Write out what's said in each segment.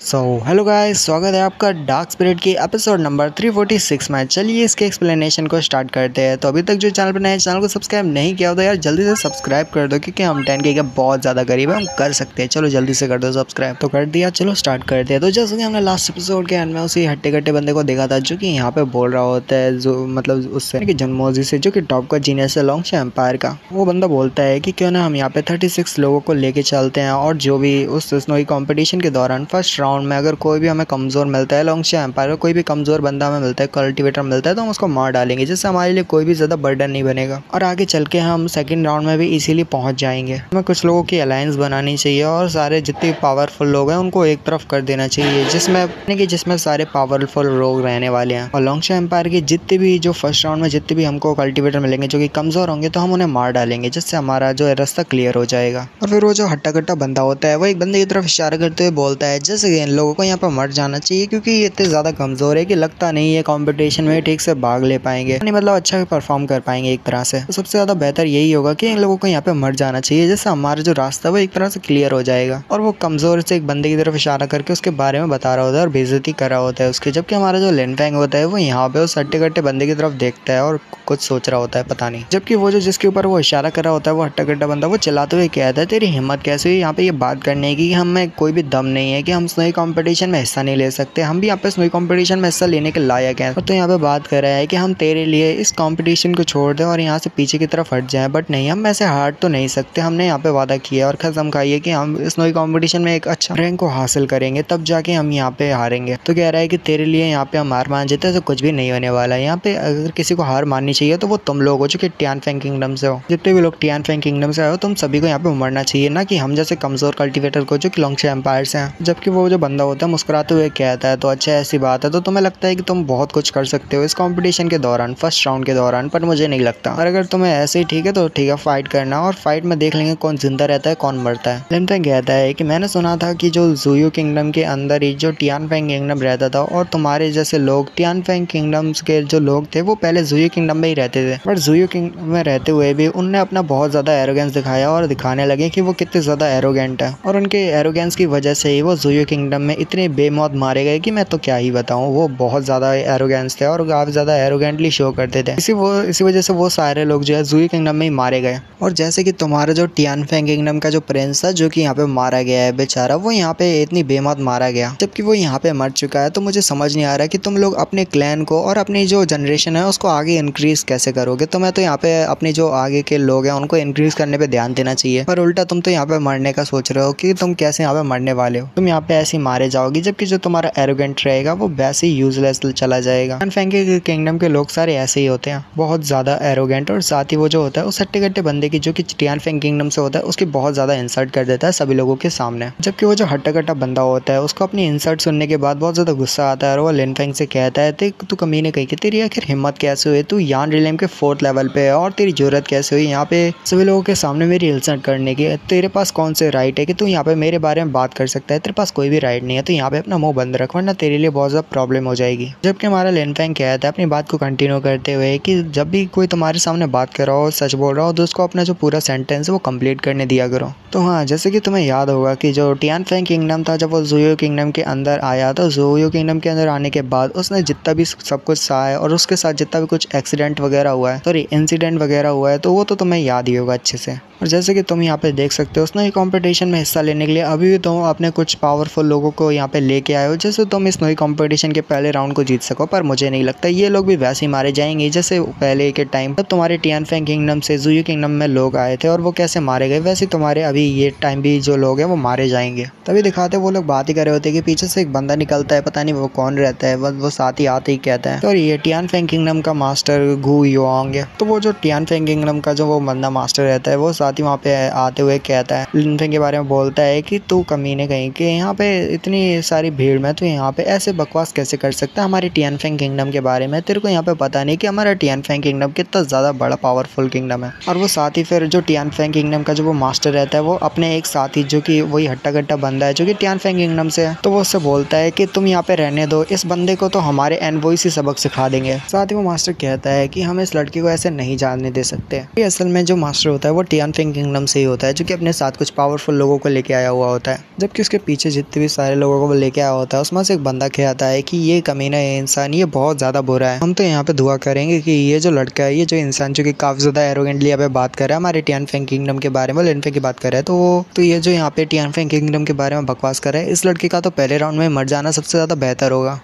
Hello guys, स्वागत है आपका डार्क स्पिरिट की एपिसोड नंबर 346 में। चलिए इसके एक्सप्लेनेशन को स्टार्ट करते हैं। तो अभी तक जो चैनल पर नए चैनल को सब्सक्राइब नहीं किया हो तो यार जल्दी से सब्सक्राइब कर दो, क्योंकि हम 10K के बहुत ज़्यादा करीब है, हम कर सकते हैं। चलो जल्दी से कर दो सब्सक्राइब। तो कर दिया, चलो स्टार्ट करते हैं। तो जैसे कि हमने लास्ट एपिसोड के एंड में उसी हट्टे कट्टे बंदे को देखा था, जो कि यहाँ पे बोल रहा होता है, जो मतलब उससे कि जन्मोजी से, जो कि टॉप का जीनियस है लोंगशा एम्पायर का। वो बंदा बोलता है कि क्यों ना हम यहाँ पे 36 लोगों को लेके चलते हैं, और जो भी उस स्नोई कॉम्पिटिशन के दौरान फर्स्ट राउंड में अगर कोई भी हमें कमजोर मिलता है, लोंगशा एम्पायर का कोई भी कमजोर बंदा हमें मिलता है, कल्टीवेटर मिलता है, तो हम उसको मार डालेंगे, जिससे हमारे लिए कोई भी ज्यादा बर्डन नहीं बनेगा और आगे चल के हम सेकंड राउंड में भी इसीलिए पहुंच जाएंगे। हमें कुछ लोगों की अलायंस बनानी चाहिए और सारे जितने पावरफुल लोग हैं उनको एक तरफ कर देना चाहिए, जिसमें सारे पावरफुल लोग रहने वाले हैं। और लोंगशा एम्पायर के जितने भी जो फर्स्ट राउंड में जितने भी हमको कल्टीवेटर मिलेंगे जो कि कमजोर होंगे, तो हम उन्हें मार डालेंगे, जिससे हमारा जो रास्ता क्लियर हो जाएगा। और फिर वो जो हट्टा कट्टा बंदा होता है वो एक बंदे की तरफ इशारा करते हुए बोलता है, जैसे कि इन लोगों को यहाँ पर मर जाना चाहिए, क्योंकि ये इतने ज्यादा कमजोर है कि लगता नहीं है कंपटीशन में ठीक से भाग ले पाएंगे, नहीं मतलब अच्छा परफॉर्म कर पाएंगे एक तरह से। तो सबसे ज्यादा बेहतर यही होगा कि इन लोगों को यहाँ पे मर जाना चाहिए, जिससे हमारा जो रास्ता है वो एक तरह से क्लियर हो जाएगा। और वो कमजोर से एक बंदे की तरफ इशारा करके उसके बारे में बता रहा होता है और बेइज्जती कर रहा होता है उसकी, जबकि हमारा जो लिनफेंग होता है वो यहाँ पे उस हट्टे कट्टे बंदे की तरफ देखता है और कुछ सोच रहा होता है, पता नहीं। जबकि वो जो जिसके ऊपर वो इशारा कर रहा होता है, वो हट्टा कट्टा बंदा, वो चिल्लाते हुए कहता है, तेरी हिम्मत कैसे हुई यहाँ पे ये बात करने की, हमें कोई भी दम नहीं है कि हम स्नोई कंपटीशन में हिस्सा नहीं ले सकते, हम भी यहाँ पे स्नोई कंपटीशन में हिस्सा लेने के लायक हैं। तो यहाँ पे बात कर रहा है कि हम तेरे लिए इस कंपटीशन को छोड़ दें और यहाँ से पीछे की तरफ हट जाएं, बट नहीं, हम ऐसे हार तो नहीं सकते। हमने यहाँ पे वादा किया और कसम खाई है कि हम स्नोई कंपटीशन में एक अच्छा रैंक को हासिल करेंगे, तब जाके हम यहाँ पे हारेंगे। तो कह रहा है कि तेरे लिए यहाँ पे हम हार मान जाते हैं तो कुछ भी नहीं होने वाला है। यहाँ पे अगर किसी को हार माननी चाहिए तो वो तुम लोग हो, जो कि टियानफेंग किंगडम से हो। जितने भी लोग टियानफेंग किंगडम से आए हो, तुम सभी को यहाँ पे मरना चाहिए, ना कि हम जैसे कमजोर कल्टीवेटर को, जो कि लोंगशा एम्पायर से हैं। जबकि वो जो बंदा होता है मुस्कुराते हुए कहता है, तो अच्छा ऐसी बात है, तो तुम्हें लगता है कि तुम बहुत कुछ कर सकते हो इस कंपटीशन के दौरान, फर्स्ट राउंड के दौरान, पर मुझे नहीं लगता। और अगर तुम्हें ऐसे ही ठीक है तो ठीक है, फाइट करना, और फाइट में देख लेंगे कौन जिंदा रहता है कौन मरता है। लिनफेंग कहता है कि मैंने सुना था कि जो ज़ुयू किंगडम के अंदर ही जो टियानफेंग किंगडम रहता था, और तुम्हारे जैसे लोग टियानफेंग किंगडम्स के जो लोग थे वो पहले ज़ुयू किंगडम में ही रहते थे, बट ज़ुयू किंगडम में रहते हुए भी उनने अपना बहुत ज्यादा एरोगेंस दिखाया और दिखाने लगे कि वो कितने ज्यादा एरोगेंट है, और उनके एरोगेंस की वजह से ही वो ज़ुयू किंगडम में इतने बेमौत मारे गए कि मैं तो क्या ही बताऊं। वो बहुत ज्यादा एरोगेंस थे और काफी ज्यादा एरोगेंटली शो करते थे, इसी वजह से वो सारे लोग जो है ज़ुयू किंगडम में ही मारे गए। और जैसे कि तुम्हारा जो टियानफेंग किंगडम का जो प्रिंस था, जो कि यहाँ पे मारा गया है बेचारा, वो यहाँ पे इतनी बेमौत मारा गया, जबकि वो यहाँ पे मर चुका है। तो मुझे समझ नहीं आ रहा कि तुम लोग अपने क्लैन को और अपनी जो जनरेशन है उसको आगे इंक्रीज कैसे करोगे। तो मैं तो यहाँ पे अपने जो आगे के लोग हैं उनको इंक्रीज करने पे ध्यान देना चाहिए, पर उल्टा तुम तो यहाँ पे मरने का सोच रहे हो कि तुम कैसे यहाँ पे मरने वाले हो, तुम यहाँ पे ऐसे ही मारे जाओगे, जबकि जो तुम्हारा एरोगेंट रहेगा वो वैसे ही यूजलेस चला जाएगा। टियानफेंग किंगडम के लोग सारे ऐसे ही होते हैं, बहुत ज्यादा एरोगेंट, और साथ ही वो जो होता है उस हट्टे कट्टे बंदे की, जो कि टियानफेंग किंगडम से होता है, उसकी बहुत ज्यादा इंसल्ट कर देता है सभी लोगों के सामने। जबकि वो जो हट्टा कट्टा बंदा होता है उसको अपनी इंसल्ट सुनने के बाद बहुत ज्यादा गुस्सा आता है और वो लिनफेंग से कहता है, तू कमीने कही कि तेरी आखिर हिम्मत कैसे हुई, तू यान रिलेम के 4th लेवल पे है, और तेरी जरूरत कैसे हुई यहाँ पे सभी लोगों के सामने मेरी इंसल्ट करने की, तेरे पास कौन से राइट है कि तू यहाँ पे मेरे बारे में बात कर सकता है, तेरे पास कोई भी राइट नहीं है, तो यहाँ पे अपना मुंह बंद रख, वरना तेरे लिए बहुत ज्यादा प्रॉब्लम हो जाएगी। जबकि हमारा लिनफेंग कहता है अपनी बात को कंटिन्यू करते हुए कि जब भी कोई तुम्हारे सामने बात कर रहा हो, सच बोल रहा हो, तो उसको अपना जो पूरा सेंटेंस है वो कंप्लीट करने दिया करो। तो हाँ, जैसे कि तुम्हें याद होगा कि जो टियानफेंग किंगडम था, जब वो ज़ुयू किंगडम के अंदर आया, तो ज़ुयू किंगडम के अंदर आने के बाद उसने जितना भी सब कुछ सहा है और उसके साथ जितना भी कुछ एक्सीडेंट वगैरह हुआ है, सॉरी इंसिडेंट वगैरह हुआ है, तो वो तो तुम्हें याद ही होगा अच्छे से। और जैसे कि तुम यहाँ पे देख सकते हो, स्नोई कंपटीशन में हिस्सा लेने के लिए अभी भी तुम अपने कुछ पावरफुल लोगों को यहाँ पे लेके आए हो, जैसे तुम इस स्नोई कंपटीशन के पहले राउंड को जीत सको। पर मुझे नहीं लगता ये लोग भी वैसे ही मारे जाएंगे जैसे पहले के टाइम जब तुम्हारे टियानफेंग किंगडम से ज़ुयू किंगडम में लोग आए थे और वो कैसे मारे गए, वैसे तुम्हारे अभी ये टाइम भी जो लोग हैं वो मारे जाएंगे। तभी दिखाते वो लोग बात ही कर रहे होते कि पीछे से एक बंदा निकलता है, पता नहीं वो कौन रहता है, वो साथ ही आते ही कहता है, तो ये टियानफेंग किंगडम का मास्टर गु योंग है। तो वो जो टियानफेंग किंगडम का जो वो बंदा मास्टर रहता है, वो साथ ही वहाँ पे आते हुए कहता है, लिनफेंग के बारे में बोलता है कि तू कमीने कहीं के यहाँ पे इतनी सारी भीड़ में तू यहाँ पे ऐसे बकवास कैसे कर सकता है हमारी टियानफेंग किंगडम के बारे में, तेरे को यहाँ पे पता नहीं कि हमारा टियानफेंग किंगडम कितना ज्यादा बड़ा पावरफुल किंगडम है। और वो साथ ही फिर जो टियानफेंग किंगडम का जो वो मास्टर रहता है, वो अपने एक साथी जो कि वही हट्टा कट्टा बंदा है जो कि टियानफेंग किंगडम से है, तो वो उससे बोलता है कि तुम यहाँ पे रहने दो, इस बंदे को तो हमारे एनवॉय से सबक सिखा देंगे। साथ ही वो मास्टर कहता है कि हम इस लड़के को ऐसे नहीं जानने दे सकते। असल में जो मास्टर होता है वो टियानफेंग किंगडम से ही होता है, जो कि अपने साथ कुछ पावरफुल लोगों को लेके आया हुआ होता है, जबकि उसके पीछे जितने भी सारे लोगों को लेके आया होता है, उसमें से एक बंदा कहता है कि ये कमीना ये इंसान ये बहुत ज़्यादा बुरा है। हम तो यहाँ पे दुआ करेंगे कि ये जो लड़का है, ये जो इंसान जो कि काफ़ी ज़्यादा एरोगेंटली यहाँ पे बात कर रहा है हमारे टियानफेंग किंगडम के बारे में, लिनफे की बात कर रहा है, तो ये जो यहाँ पे टियानफेंग किंगडम के बारे में बकवास कर रहा है, इस लड़के का तो पहले राउंड में मर जाना सबसे ज़्यादा बेहतर होगा।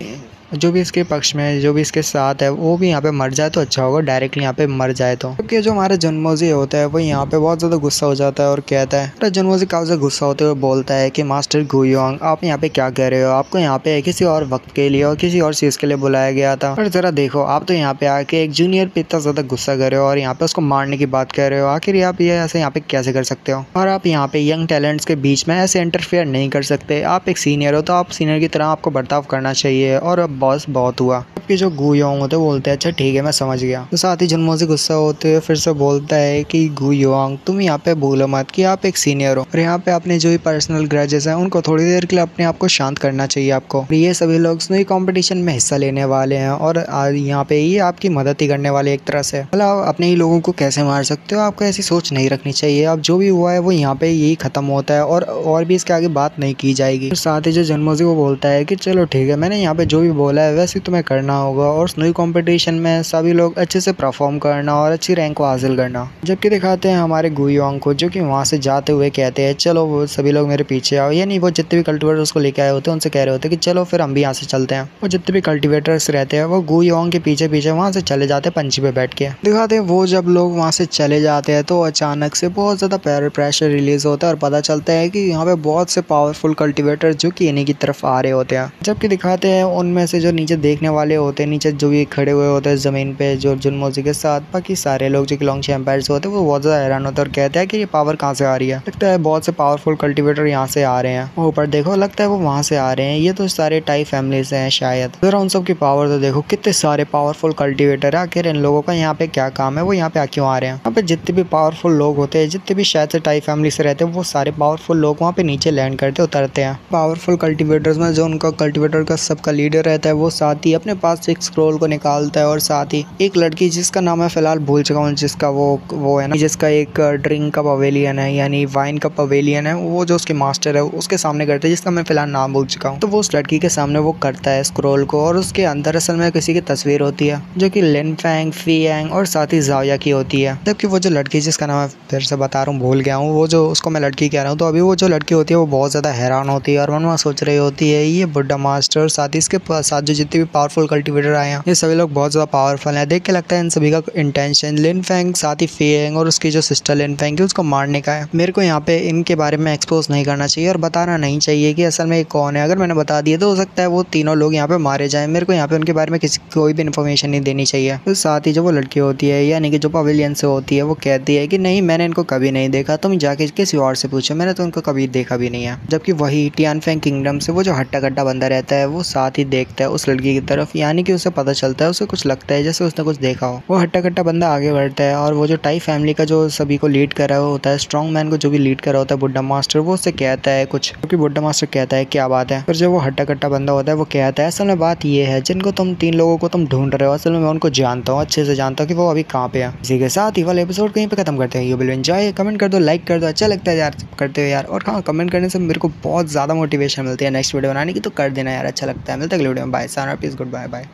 जो भी इसके पक्ष में जो भी इसके साथ है वो भी यहाँ पे मर जाए तो अच्छा होगा, डायरेक्टली यहाँ पे मर जाए तो। क्योंकि जो हमारा जन्मोजी होता है वो यहाँ पे बहुत ज़्यादा गुस्सा हो जाता है और कहता है, जन्मोजी काफ़ी ज़्यादा गुस्सा होते हुए बोलता है कि मास्टर गुयोंग आप यहाँ पे क्या कर रहे हो, आपको यहाँ पे किसी और वक्त के लिए और किसी और चीज़ के लिए बुलाया गया था, पर ज़रा देखो आप तो यहाँ पे आके एक जूनियर पे इतना ज़्यादा गुस्सा कर रहे हो और यहाँ पे उसको मारने की बात कर रहे हो। आखिर आप ये ऐसे यहाँ पे कैसे कर सकते हो, और आप यहाँ पे यंग टैलेंट्स के बीच में ऐसे इंटरफेयर नहीं कर सकते। आप एक सीनियर हो तो आप सीनियर की तरह आपको बर्ताव करना चाहिए। और अब बॉस बहुत हुआ, कि जो गुयोंग होते बोलते हैं अच्छा ठीक है मैं समझ गया। तो साथ ही जन्मोजी गुस्सा होते हुए फिर से बोलता है कि गुयोंग तुम यहाँ पे भूलो मत कि आप एक सीनियर हो और यहाँ पे अपने जो भी पर्सनल ग्रजेस हैं उनको थोड़ी देर के लिए अपने आप को शांत करना चाहिए आपको। ये सभी लोग स्नोई कंपटीशन में हिस्सा लेने वाले हैं और यहाँ पे ये आपकी मदद ही करने वाले एक तरह से। मतलब अपने ही लोगों को कैसे मार सकते हो, आपको ऐसी सोच नहीं रखनी चाहिए। अब जो भी हुआ है वो यहाँ पे यही खत्म होता है और भी इसके आगे बात नहीं की जाएगी। तो साथ ही जो जन्मोजी वो बोलता है कि चलो ठीक है मैंने यहाँ पे जो भी बोला है वैसे तुम्हें करना होगा और स्नोई कंपटीशन में सभी लोग अच्छे से परफॉर्म करना और अच्छी रैंक को हासिल करना। जबकि दिखाते हैं हमारे गुयोंग को जो कि वहाँ से जाते हुए कहते हैं चलो वो सभी लोग मेरे पीछे आओ, यानी वो जितने भी कल्टिवेटर्स उसको लेके आए होते हैं उनसे कह रहे होते हैं कि चलो फिर हम भी यहाँ से चलते हैं। वो जितने भी कल्टिवेटर्स रहते हैं वो गुयोंग के पीछे पीछे वहाँ से चले जाते हैं पंछी पे बैठ के। दिखाते हैं वो जब लोग वहाँ से चले जाते हैं तो अचानक से बहुत ज़्यादा प्रेशर रिलीज होता है और पता चलता है कि यहाँ पे बहुत से पावरफुल कल्टिवेटर जो कि इन्हीं की तरफ आ रहे होते हैं। जबकि दिखाते हैं उनमें से जो नीचे देखने वाले होते हैं, नीचे जो भी खड़े हुए होते हैं ज़मीन पे जो जन्मोजी के साथ, बाकी सारे लोग जो कि लॉन्ग एम्पायर्स होते हैं वो बहुत ज़्यादा हैरान होते हैं और कहते हैं कि ये पावर कहाँ से आ रही है। लगता है बहुत से पावरफुल कल्टिवेटर यहाँ से आ रहे हैं। ऊपर देखो लगता है वो वहाँ से आ रहे हैं, ये तो सारे टाई फैमिली से हैं शायद। जरा उन सब की पावर तो देखो कितने सारे पावरफुल कल्टिवेटर है। आखिर इन लोगों का यहाँ पे क्या काम है, वो यहाँ पे क्यों आ रहे हैं। यहाँ पे जितने भी पावरफुल लोग होते हैं, जितने भी शायद से टाई फैमिली से रहते हैं, वो सारे पावरफुल लोग वहाँ पे नीचे लैंड करते उतरते हैं। पावरफुल कल्टिवेटर्स में जो उनका कल्टिवेटर का सबका लीडर रहता है वो साथ ही अपने पास एक स्क्रोल को निकालता है और साथ ही एक लड़की जिसका नाम है फिलहाल भूल चुका हूँ, जिसका वो है ना, जिसका एक ड्रिंक का पवेलियन है यानी वाइन का पवेलियन है, वो जो उसके मास्टर है उसके सामने करता है, जिसका मैं फिलहाल नाम भूल चुका हूँ। तो वो उस लड़की के सामने वो करता है स्क्रोल को और उसके अंदर असल में किसी की तस्वीर होती है जो कि लिनफेंग, फीएंग और साथ ही ज़ाओया की होती है। जबकि वो जो लड़की जिसका नाम मैं फिर से बता रहा हूँ भूल गया हूँ, वो जो उसको मैं लड़की कह रहा हूँ, तो अभी वो जो लड़की होती है वो बहुत ज़्यादा हैरान होती है और मन में सोच रही होती है ये बुड्ढा मास्टर साथ ही इसके साथ जो जितने भी पावरफुल कल्टिवेटर आए हैं ये सभी लोग बहुत ज़्यादा पावरफुल है। देख के लगता है इन सभी का इंटेंशन लिनफेंग साथ ही फीएंग और उसकी जो सिस्टर लिनफेंग है उसको मारने का है। मेरे को यहाँ पे इनके बारे में एक्सपोज नहीं करना चाहिए और बताना नहीं चाहिए कि असल में ये कौन है। अगर मैंने बता दिया तो हो सकता है वो तीनों लोग यहाँ पे मारे जाएं। मेरे को यहाँ पे उनके बारे में कोई भी इन्फॉर्मेशन नहीं देनी चाहिए। तो साथ ही जो वो लड़की होती है यानी कि जो पवेलियन से होती है वो कहती है कि नहीं मैंने इनको कभी नहीं देखा, तुम जाके किसी और से पूछो, मैंने तो उनको कभी देखा भी नहीं है। जबकि वही टियानफेंग किंगडम से वो जो हट्टा कट्टा बंदा रहता है वो साथ ही देखता है उस लड़की की तरफ, यानी कि उसे पता चलता है, उसे कुछ लगता है जैसे उसने कुछ देखा हो। वो हट्टा कट्टा बंदा आगे बढ़ता है और वो जो टाई फैमिली का जो सभी को लीड कर रहा होता है, स्ट्रॉन्ग मैन को जो भी लीड कर रहा होता है बुड्ढा मास्टर, वो उससे कहता है कुछ, क्योंकि बुड्ढा मास्टर कहता है क्या बात है। फिर जब वो हट्टा कट्टा बंदा होता है वो कहता है असल में बात ये है जिनको तुम तीन लोगों को तुम ढूंढ रहे हो असल में मैं उनको जानता हूँ, अच्छे से जानता हूँ कि वो अभी कहाँ पे है। इसी के साथ ही वाला एपिसोड कहीं पे खत्म करते हैं। यू विल एंजॉय, कमेंट कर दो, लाइक कर दो, अच्छा लगता है यार करते हो यार। और हाँ कमेंट करने से मेरे को बहुत ज़्यादा मोटिवेशन मिलती है नेक्स्ट वीडियो बनाने की, तो कर देना यार, अच्छा लगता है। मिलता है अगले वीडियो में, बाय, सारा पीस, गुड बाय बाय।